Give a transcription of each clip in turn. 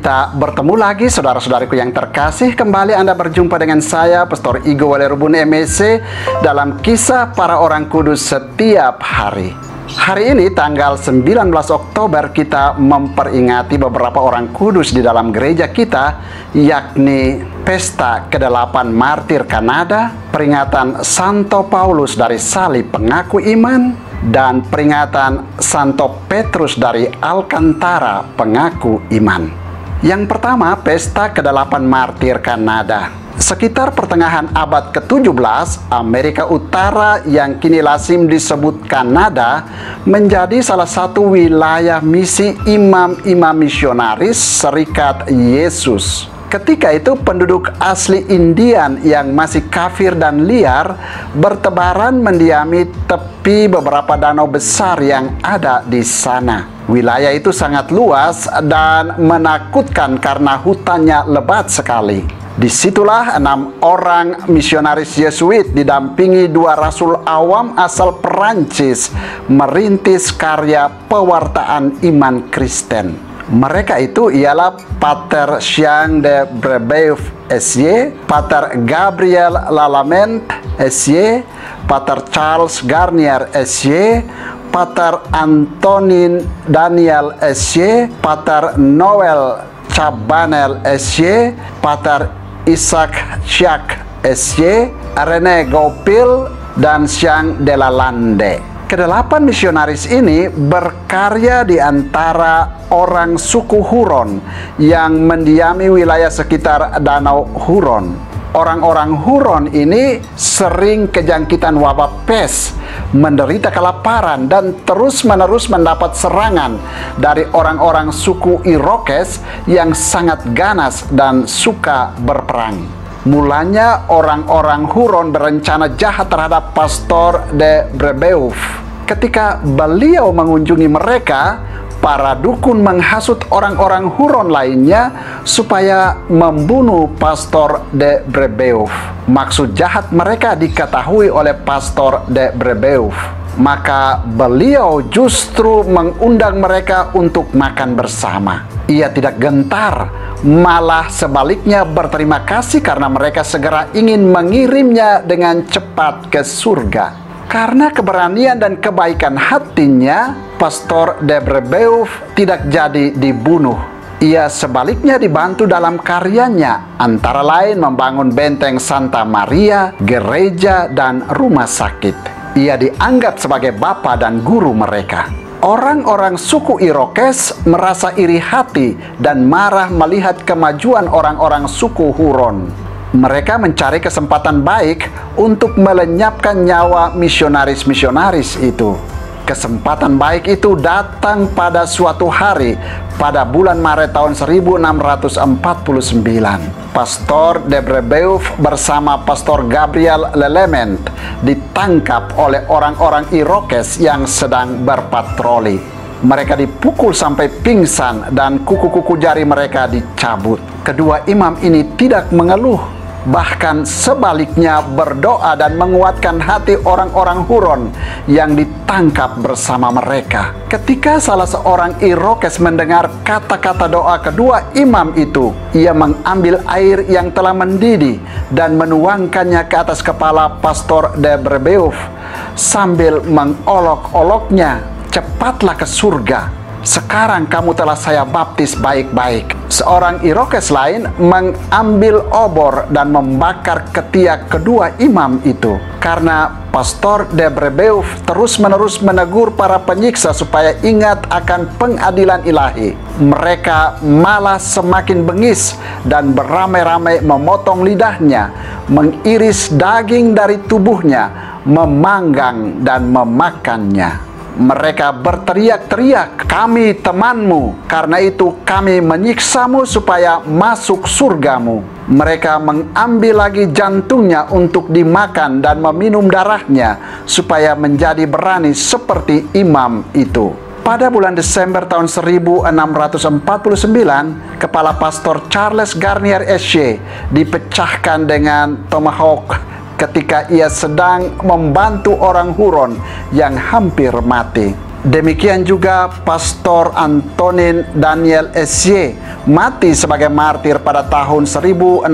Kita bertemu lagi, saudara-saudariku yang terkasih. Kembali Anda berjumpa dengan saya, Pastor Igo Walerubun MEC, dalam Kisah Para Orang Kudus Setiap Hari. Hari ini tanggal 19 Oktober kita memperingati beberapa orang kudus di dalam gereja kita, yakni Pesta ke-8 Martir Kanada, peringatan Santo Paulus dari Salib Pengaku Iman, dan peringatan Santo Petrus dari Alcantara Pengaku Iman. Yang pertama, Pesta ke-8 Martir Kanada. Sekitar pertengahan abad ke-17, Amerika Utara yang kini lazim disebut Kanada menjadi salah satu wilayah misi imam-imam misionaris Serikat Yesus. Ketika itu penduduk asli Indian yang masih kafir dan liar bertebaran mendiami tepi beberapa danau besar yang ada di sana. Wilayah itu sangat luas dan menakutkan karena hutannya lebat sekali. Disitulah 6 orang misionaris Yesuit didampingi 2 rasul awam asal Perancis merintis karya pewartaan iman Kristen. Mereka itu ialah Pater Jean de Brebeuf S.Y., Pater Gabriel Lallement S.Y., Pater Charles Garnier S.Y., Pater Antonin Daniel S.Y., Pater Noel Chabanel S.Y., Pater Isaac Jacques S.Y., René Goupil, dan Jean de Lalande. Ke-8 misionaris ini berkarya di antara orang suku Huron yang mendiami wilayah sekitar Danau Huron. Orang-orang Huron ini sering kejangkitan wabah pes, menderita kelaparan, dan terus-menerus mendapat serangan dari orang-orang suku Irokes yang sangat ganas dan suka berperang. Mulanya orang-orang Huron berencana jahat terhadap Pastor de Brebeuf. Ketika beliau mengunjungi mereka, para dukun menghasut orang-orang Huron lainnya supaya membunuh Pastor de Brebeuf. Maksud jahat mereka diketahui oleh Pastor de Brebeuf. Maka beliau justru mengundang mereka untuk makan bersama. Ia tidak gentar, malah sebaliknya berterima kasih karena mereka segera ingin mengirimnya dengan cepat ke surga. Karena keberanian dan kebaikan hatinya, Pastor de Brebeuf tidak jadi dibunuh. Ia sebaliknya dibantu dalam karyanya, antara lain membangun benteng Santa Maria, gereja, dan rumah sakit. Ia dianggap sebagai bapa dan guru mereka. Orang-orang suku Irokes merasa iri hati dan marah melihat kemajuan orang-orang suku Huron. Mereka mencari kesempatan baik untuk melenyapkan nyawa misionaris-misionaris itu. Kesempatan baik itu datang pada suatu hari pada bulan Maret tahun 1649. Pastor de Brebeuf bersama Pastor Gabriel Lallement ditangkap oleh orang-orang Irokes yang sedang berpatroli. Mereka dipukul sampai pingsan dan kuku-kuku jari mereka dicabut. Kedua imam ini tidak mengeluh, bahkan sebaliknya berdoa dan menguatkan hati orang-orang Huron yang ditangkap bersama mereka. Ketika salah seorang Irokes mendengar kata-kata doa kedua imam itu, ia mengambil air yang telah mendidih dan menuangkannya ke atas kepala Pastor de Brebeuf sambil mengolok-oloknya, "Cepatlah ke surga. Sekarang kamu telah saya baptis baik-baik." Seorang Irokes lain mengambil obor dan membakar ketiak kedua imam itu. Karena Pastor de Brebeuf terus-menerus menegur para penyiksa supaya ingat akan pengadilan ilahi, mereka malah semakin bengis dan beramai-ramai memotong lidahnya, mengiris daging dari tubuhnya, memanggang dan memakannya. Mereka berteriak-teriak, "Kami temanmu, karena itu kami menyiksamu supaya masuk surgamu." Mereka mengambil lagi jantungnya untuk dimakan dan meminum darahnya supaya menjadi berani seperti imam itu. Pada bulan Desember tahun 1649, kepala Pastor Charles Garnier S.Y. dipecahkan dengan tomahawk ketika ia sedang membantu orang Huron yang hampir mati. Demikian juga Pastor Antonin Daniel Esye mati sebagai martir pada tahun 1648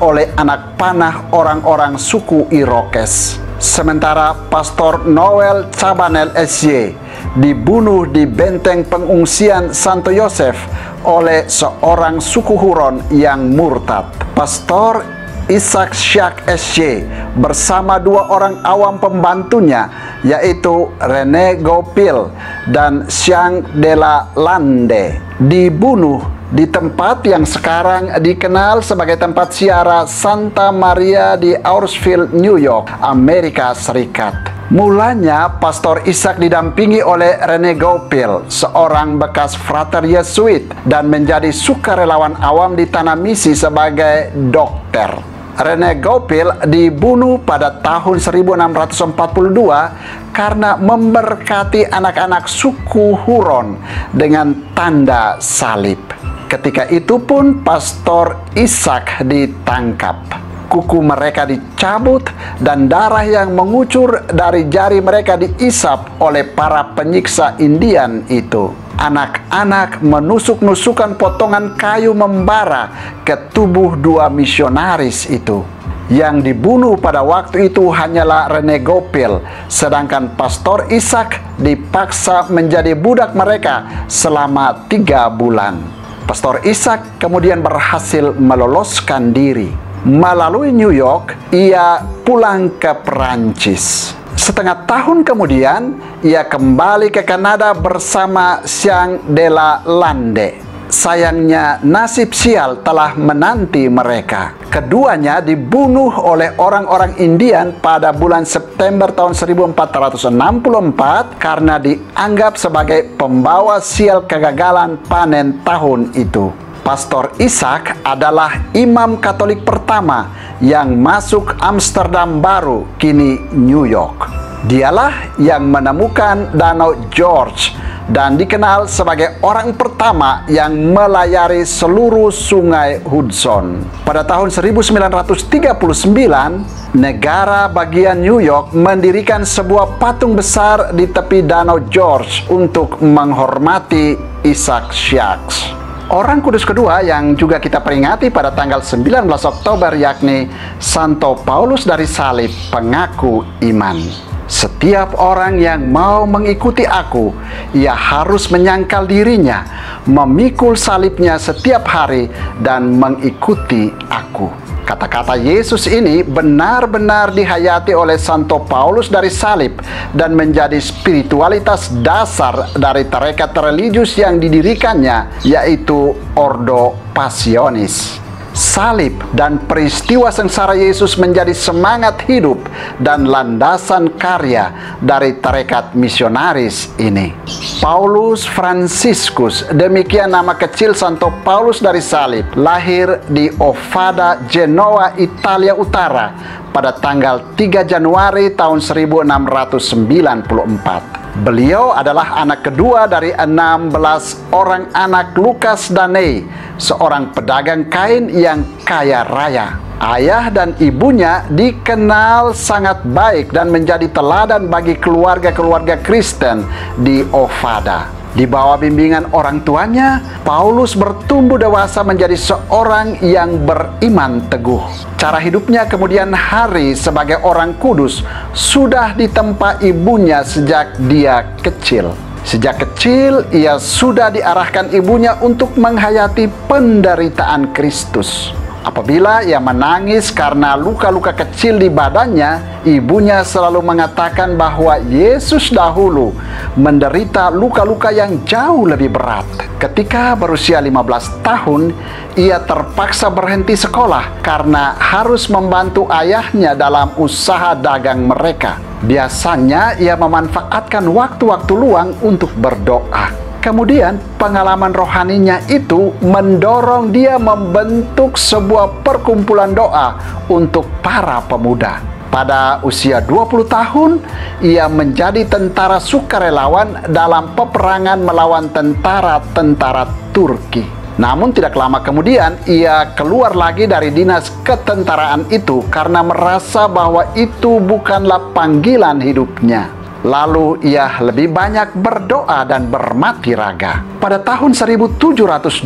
oleh anak panah orang-orang suku Irokes. Sementara Pastor Noel Chabanel Esye dibunuh di benteng pengungsian Santo Yosef oleh seorang suku Huron yang murtad. Pastor Isaac Syak Esye bersama dua orang awam pembantunya, yaitu Rene Goupil dan Siang de la Lande, dibunuh di tempat yang sekarang dikenal sebagai tempat ziarah Santa Maria di Auersville, New York, Amerika Serikat. Mulanya Pastor Isaac didampingi oleh Rene Goupil, seorang bekas frater Yesuit, dan menjadi sukarelawan awam di tanah misi sebagai dokter. Rene Goupil dibunuh pada tahun 1642 karena memberkati anak-anak suku Huron dengan tanda salib. Ketika itu pun Pastor Isaac ditangkap. Kuku mereka dicabut dan darah yang mengucur dari jari mereka diisap oleh para penyiksa Indian itu. Anak-anak menusuk-nusukan potongan kayu membara ke tubuh dua misionaris itu. Yang dibunuh pada waktu itu hanyalah Rene Goupil, sedangkan Pastor Isaac dipaksa menjadi budak mereka selama 3 bulan. Pastor Isaac kemudian berhasil meloloskan diri. Melalui New York, ia pulang ke Perancis. Setengah tahun kemudian, ia kembali ke Kanada bersama Siang de la Lande. Sayangnya, nasib sial telah menanti mereka. Keduanya dibunuh oleh orang-orang Indian pada bulan September tahun 1464 karena dianggap sebagai pembawa sial kegagalan panen tahun itu. Pastor Isaac adalah imam Katolik pertama yang masuk Amsterdam Baru, kini New York. Dialah yang menemukan Danau George dan dikenal sebagai orang pertama yang melayari seluruh sungai Hudson. Pada tahun 1939, negara bagian New York mendirikan sebuah patung besar di tepi Danau George untuk menghormati Isaac Syak. Orang kudus kedua yang juga kita peringati pada tanggal 19 Oktober yakni Santo Paulus dari Salib, pengaku iman. Setiap orang yang mau mengikuti aku, ia harus menyangkal dirinya, memikul salibnya setiap hari, dan mengikuti aku. Kata-kata Yesus ini benar-benar dihayati oleh Santo Paulus dari Salib dan menjadi spiritualitas dasar dari tarekat religius yang didirikannya, yaitu Ordo Passionis. Salib dan peristiwa sengsara Yesus menjadi semangat hidup dan landasan karya dari tarekat misionaris ini. Paulus Franciscus, demikian nama kecil Santo Paulus dari Salib, lahir di Ovada, Genoa, Italia Utara pada tanggal 3 Januari tahun 1694. Beliau adalah anak kedua dari 16 orang anak Lukas Danei, seorang pedagang kain yang kaya raya. Ayah dan ibunya dikenal sangat baik dan menjadi teladan bagi keluarga-keluarga Kristen di Ovada. Di bawah bimbingan orang tuanya, Paulus bertumbuh dewasa menjadi seorang yang beriman teguh. Cara hidupnya kemudian hari sebagai orang kudus sudah ditempa ibunya sejak dia kecil. Sejak kecil, ia sudah diarahkan ibunya untuk menghayati penderitaan Kristus. Apabila ia menangis karena luka-luka kecil di badannya, ibunya selalu mengatakan bahwa Yesus dahulu menderita luka-luka yang jauh lebih berat. Ketika berusia 15 tahun, ia terpaksa berhenti sekolah karena harus membantu ayahnya dalam usaha dagang mereka. Biasanya ia memanfaatkan waktu-waktu luang untuk berdoa. Kemudian pengalaman rohaninya itu mendorong dia membentuk sebuah perkumpulan doa untuk para pemuda. Pada usia 20 tahun, ia menjadi tentara sukarelawan dalam peperangan melawan tentara-tentara Turki. Namun tidak lama kemudian, ia keluar lagi dari dinas ketentaraan itu karena merasa bahwa itu bukanlah panggilan hidupnya. Lalu ia lebih banyak berdoa dan bermati raga. Pada tahun 1720,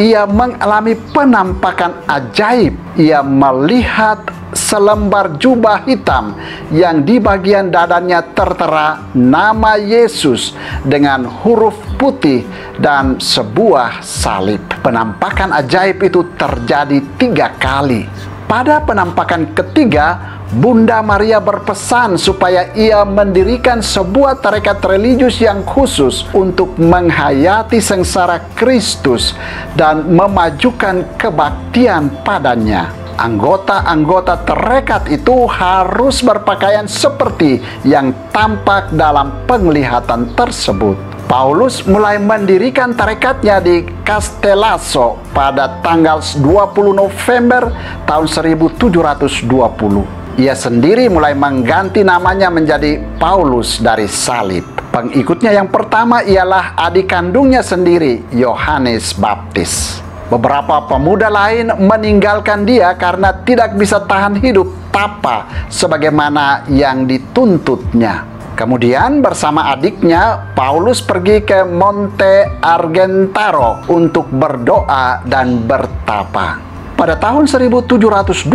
ia mengalami penampakan ajaib. Ia melihat selembar jubah hitam yang di bagian dadanya tertera nama Yesus dengan huruf putih dan sebuah salib. Penampakan ajaib itu terjadi 3 kali. Pada penampakan ketiga, Bunda Maria berpesan supaya ia mendirikan sebuah tarekat religius yang khusus untuk menghayati sengsara Kristus dan memajukan kebaktian padanya. Anggota-anggota tarekat itu harus berpakaian seperti yang tampak dalam penglihatan tersebut. Paulus mulai mendirikan tarekatnya di Castellazzo pada tanggal 20 November tahun 1720. Ia sendiri mulai mengganti namanya menjadi Paulus dari salib. Pengikutnya yang pertama ialah adik kandungnya sendiri, Yohanes Baptis. Beberapa pemuda lain meninggalkan dia karena tidak bisa tahan hidup tapa sebagaimana yang dituntutnya. Kemudian bersama adiknya, Paulus pergi ke Monte Argentaro untuk berdoa dan bertapa. Pada tahun 1727,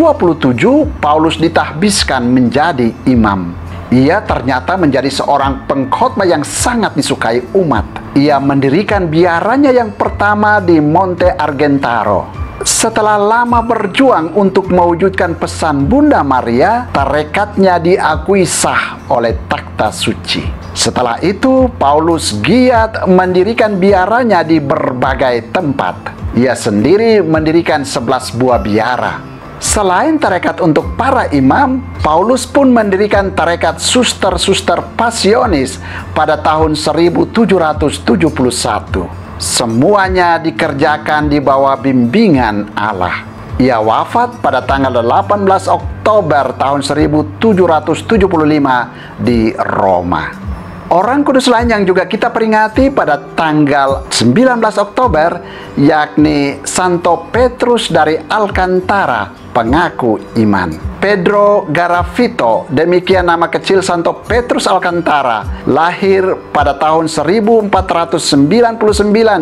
Paulus ditahbiskan menjadi imam. Ia ternyata menjadi seorang pengkhotbah yang sangat disukai umat. Ia mendirikan biaranya yang pertama di Monte Argentaro. Setelah lama berjuang untuk mewujudkan pesan Bunda Maria, tarekatnya diakui sah oleh Takhta Suci. Setelah itu, Paulus giat mendirikan biaranya di berbagai tempat. Ia sendiri mendirikan 11 buah biara. Selain tarekat untuk para imam, Paulus pun mendirikan tarekat suster-suster pasionis pada tahun 1771. Semuanya dikerjakan di bawah bimbingan Allah. Ia wafat pada tanggal 18 Oktober tahun 1775 di Roma. Orang kudus lain yang juga kita peringati pada tanggal 19 Oktober, yakni Santo Petrus dari Alcantara, pengaku iman. Pedro Garavito, demikian nama kecil Santo Petrus Alcantara, lahir pada tahun 1499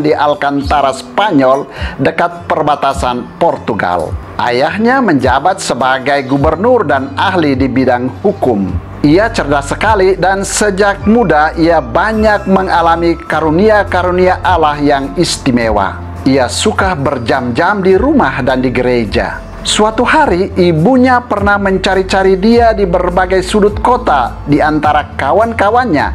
di Alcantara, Spanyol, dekat perbatasan Portugal. Ayahnya menjabat sebagai gubernur dan ahli di bidang hukum. Ia cerdas sekali dan sejak muda ia banyak mengalami karunia-karunia Allah yang istimewa. Ia suka berjam-jam di rumah dan di gereja. Suatu hari ibunya pernah mencari-cari dia di berbagai sudut kota di antara kawan-kawannya,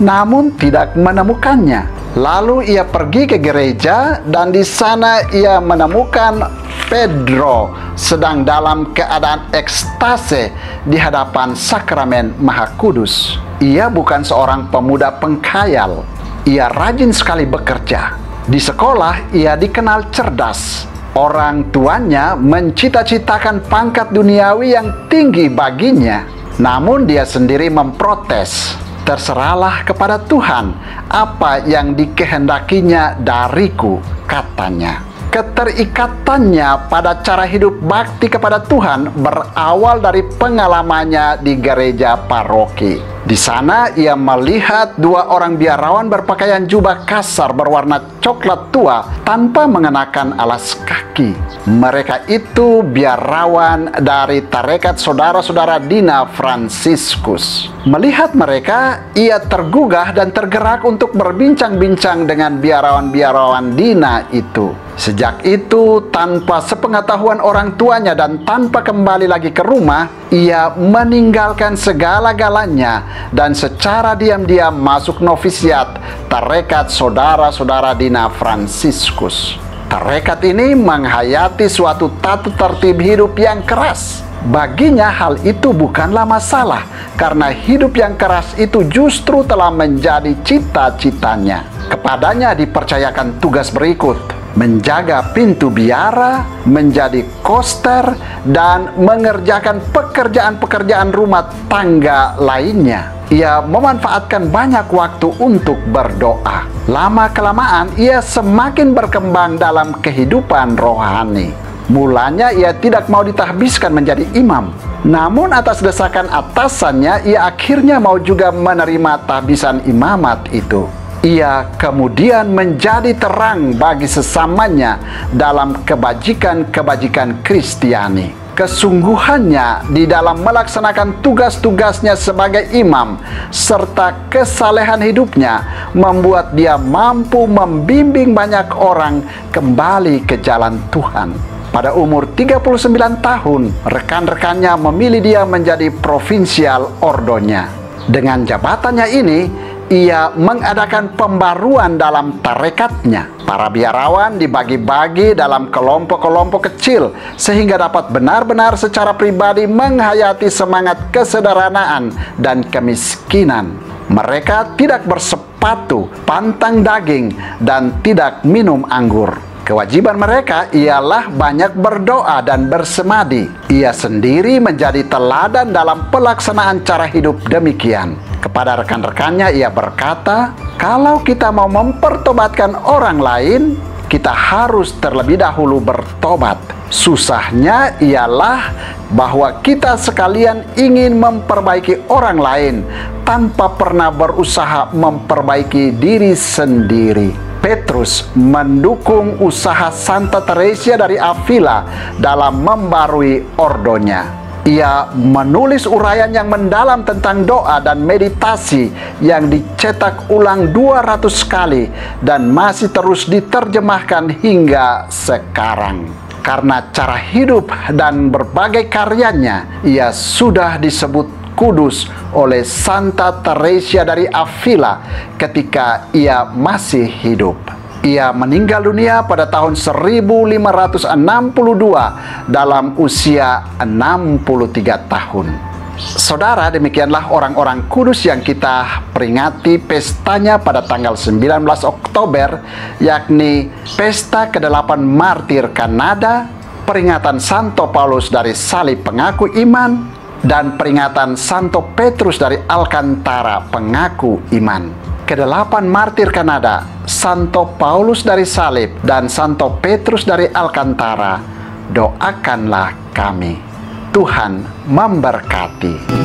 namun tidak menemukannya. Lalu ia pergi ke gereja dan di sana ia menemukan Pedro sedang dalam keadaan ekstase di hadapan sakramen Maha Kudus. Ia bukan seorang pemuda pengkhayal. Ia rajin sekali bekerja. Di sekolah ia dikenal cerdas. Orang tuanya mencita-citakan pangkat duniawi yang tinggi baginya. Namun dia sendiri memprotes. Terserahlah kepada Tuhan apa yang dikehendakinya dariku, katanya. Keterikatannya pada cara hidup bakti kepada Tuhan berawal dari pengalamannya di gereja paroki. Di sana ia melihat 2 orang biarawan berpakaian jubah kasar berwarna coklat tua tanpa mengenakan alas kaki. Mereka itu biarawan dari tarekat saudara-saudara Dina Fransiskus. Melihat mereka, ia tergugah dan tergerak untuk berbincang-bincang dengan biarawan-biarawan Dina itu. Sejak itu, tanpa sepengetahuan orang tuanya dan tanpa kembali lagi ke rumah, ia meninggalkan segala-galanya dan secara diam-diam masuk novisiat tarekat saudara-saudara Dina Fransiskus. Tarekat ini menghayati suatu tata tertib hidup yang keras. Baginya hal itu bukanlah masalah, karena hidup yang keras itu justru telah menjadi cita-citanya. Kepadanya dipercayakan tugas berikut: menjaga pintu biara, menjadi koster, dan mengerjakan pekerjaan-pekerjaan rumah tangga lainnya. Ia memanfaatkan banyak waktu untuk berdoa. Lama-kelamaan ia semakin berkembang dalam kehidupan rohani. Mulanya ia tidak mau ditahbiskan menjadi imam. Namun atas desakan atasannya, ia akhirnya mau juga menerima tahbisan imamat itu. Ia kemudian menjadi terang bagi sesamanya dalam kebajikan-kebajikan Kristiani. Kesungguhannya di dalam melaksanakan tugas-tugasnya sebagai imam serta kesalehan hidupnya membuat dia mampu membimbing banyak orang kembali ke jalan Tuhan. Pada umur 39 tahun, rekan-rekannya memilih dia menjadi provinsial ordonya. Dengan jabatannya ini, ia mengadakan pembaruan dalam tarekatnya. Para biarawan dibagi-bagi dalam kelompok-kelompok kecil sehingga dapat benar-benar secara pribadi menghayati semangat kesederhanaan dan kemiskinan. Mereka tidak bersepatu, pantang daging, dan tidak minum anggur. Kewajiban mereka ialah banyak berdoa dan bersemadi. Ia sendiri menjadi teladan dalam pelaksanaan cara hidup demikian. Kepada rekan-rekannya ia berkata, kalau kita mau mempertobatkan orang lain, kita harus terlebih dahulu bertobat. Susahnya ialah bahwa kita sekalian ingin memperbaiki orang lain tanpa pernah berusaha memperbaiki diri sendiri. Petrus mendukung usaha Santa Teresia dari Avila dalam membarui ordonya. Ia menulis uraian yang mendalam tentang doa dan meditasi yang dicetak ulang 200 kali dan masih terus diterjemahkan hingga sekarang. Karena cara hidup dan berbagai karyanya, ia sudah disebut kudus oleh Santa Teresia dari Avila ketika ia masih hidup. Ia meninggal dunia pada tahun 1562 dalam usia 63 tahun. Saudara, demikianlah orang-orang kudus yang kita peringati pestanya pada tanggal 19 Oktober, yakni Pesta ke-8 Martir Kanada, peringatan Santo Paulus dari Salib Pengaku Iman, dan peringatan Santo Petrus dari Alcantara Pengaku Iman. Ke-8 Martir Kanada, Santo Paulus dari Salib, dan Santo Petrus dari Alcantara, doakanlah kami. Tuhan memberkati.